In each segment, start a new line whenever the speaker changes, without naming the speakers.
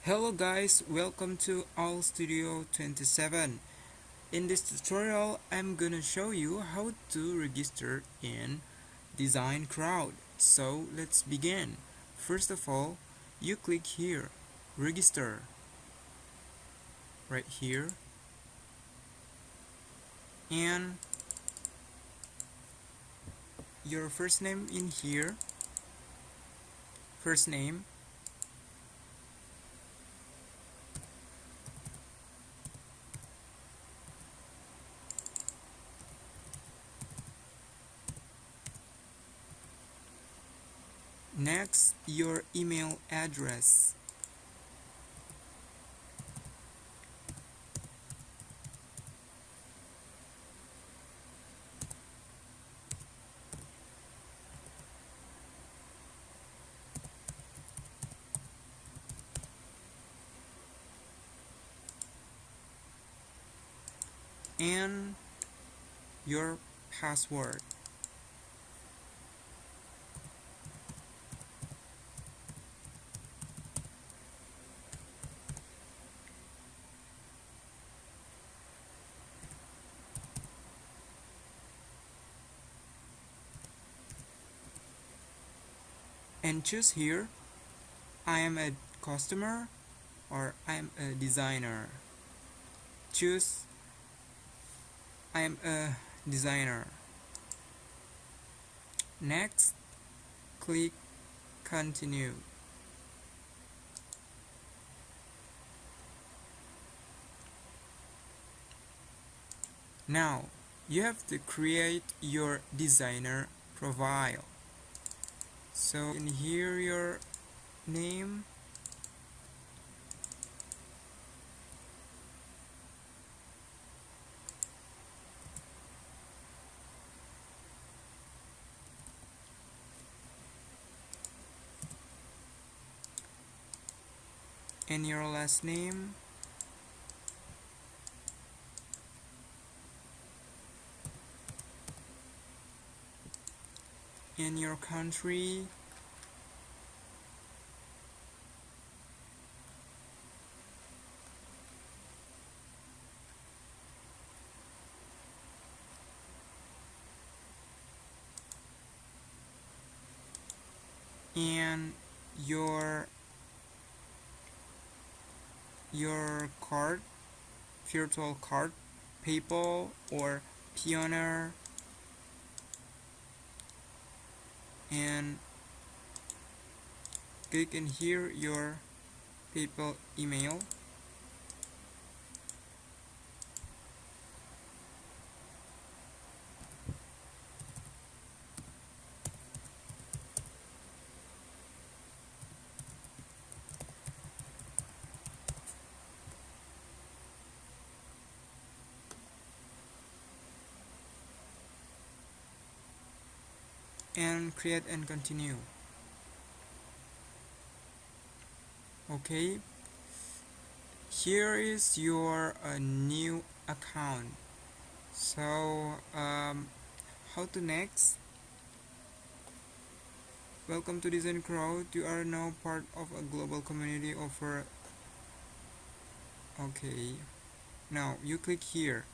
Hello guys, welcome to All Studio 27. In this tutorial, I'm gonna show you how to register in Designcrowd. So let's begin. First of all, you click here, register, right here, and your first name in here, first name, next your email address, and your password. And choose here, I am a customer or I am a designer. Choose I am a designer. Next, click continue. Now, you have to create your designer profile. So in here your name, and your last name, and your country, and your card, virtual card, PayPal or Pioneer, and click in here your PayPal email, and create and continue. Okay, here is your new account. So how to next? Welcome to Designcrowd. You are now part of a global community offer. Okay, now you click here,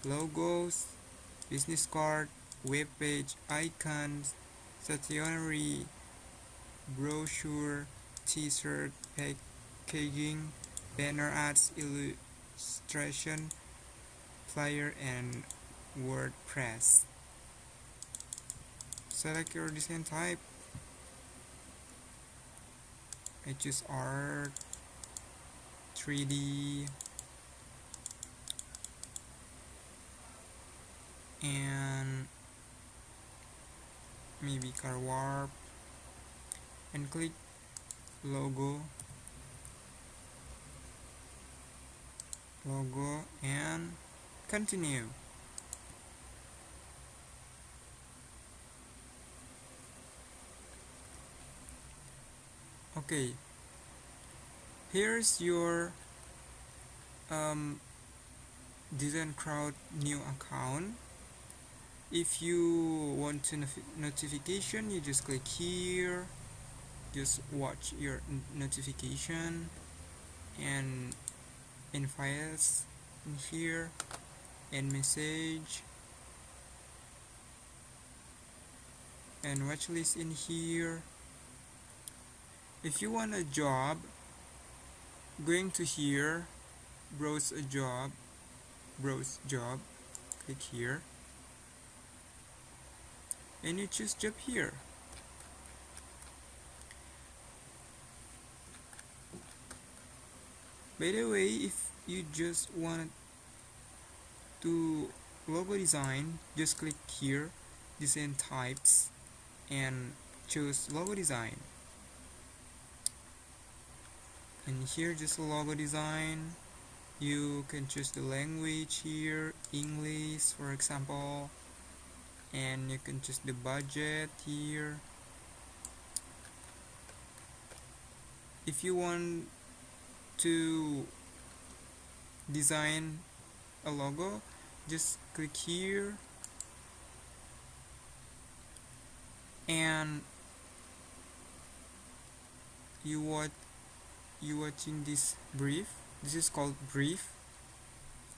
logos, business card, web page, icons, stationery, brochure, t-shirt, packaging, banner ads, illustration, flyer, and WordPress. Select your design type. I choose art, 3D, and maybe car warp, and click logo, and continue. Okay, here's your Designcrowd new account. If you want to notification, you just click here, just watch your notification. and in files in here, and message, and watchlist in here. If you want a job, going to here, browse a job, browse job, click here, and you choose job here. By the way, if you just want to logo design, just click here, design types, and choose logo design. And here, just logo design. You can choose the language here, English for example, and you can choose the budget here. If you want to design a logo, just click here, and you watching this brief. This is called brief,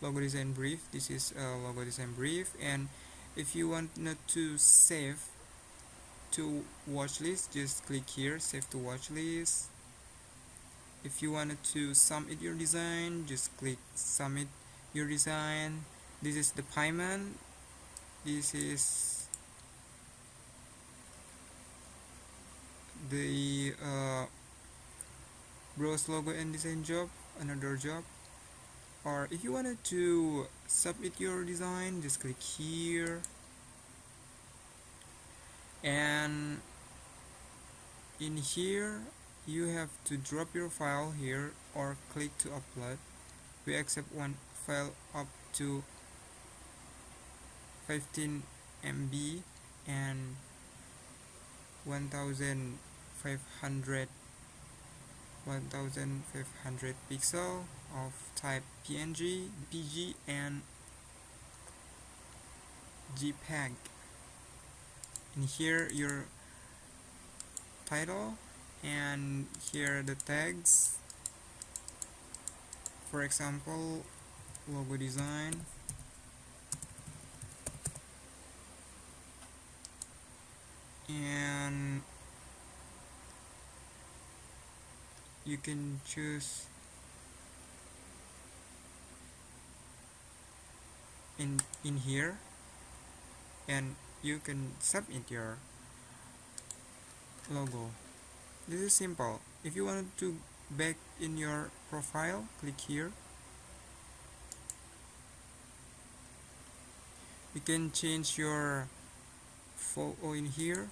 logo design brief. This is a logo design brief. And if you want not to save to watch list, just click here, save to watch list. If you wanted to submit your design, just click submit your design. This is the payment. This is the browse logo and design job, another job. Or if you wanted to submit your design, just click here, and in here you have to drop your file here or click to upload. We accept one file up to 15 MB and 1500 pixel of type PNG, PG, and JPEG. And here your title, and here the tags. For example, logo design, and you can choose in here, and you can submit your logo. This is simple. If you want to back in your profile, click here. You can change your photo in here.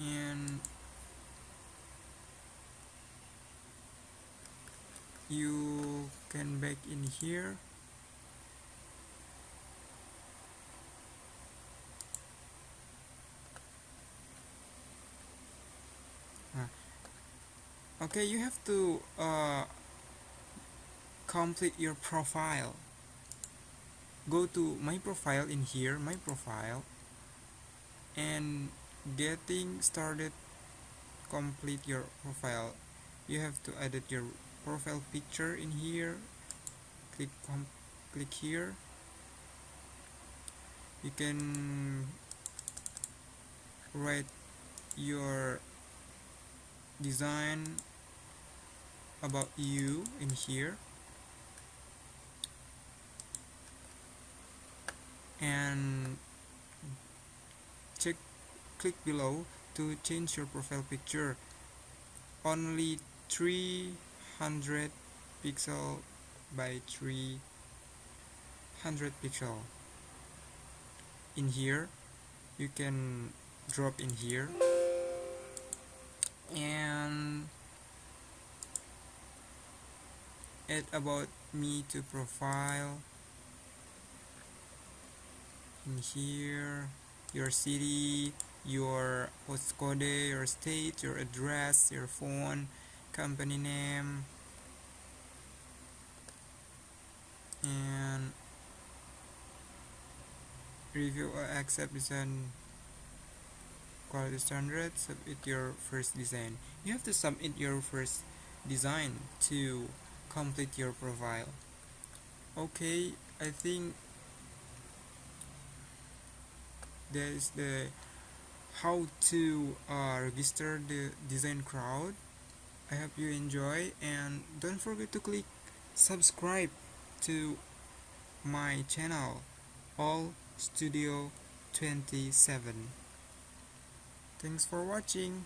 And you can back in here. Okay, you have to complete your profile. Go to my profile in here, my profile, and getting started, complete your profile. You have to edit your profile picture in here. Click here. You can write your design about you in here, and click below to change your profile picture. Only 300 pixel by 300 pixel. In here you can drop in here, and add about me to profile in here, your city, your postcode, your state, your address, your phone, company name, and review or accept design quality standards. Submit your first design. You have to submit your first design to complete your profile. Okay, I think that is the how to register the Designcrowd. I hope you enjoy, and don't forget to click subscribe to my channel, All Studio 27. Thanks for watching.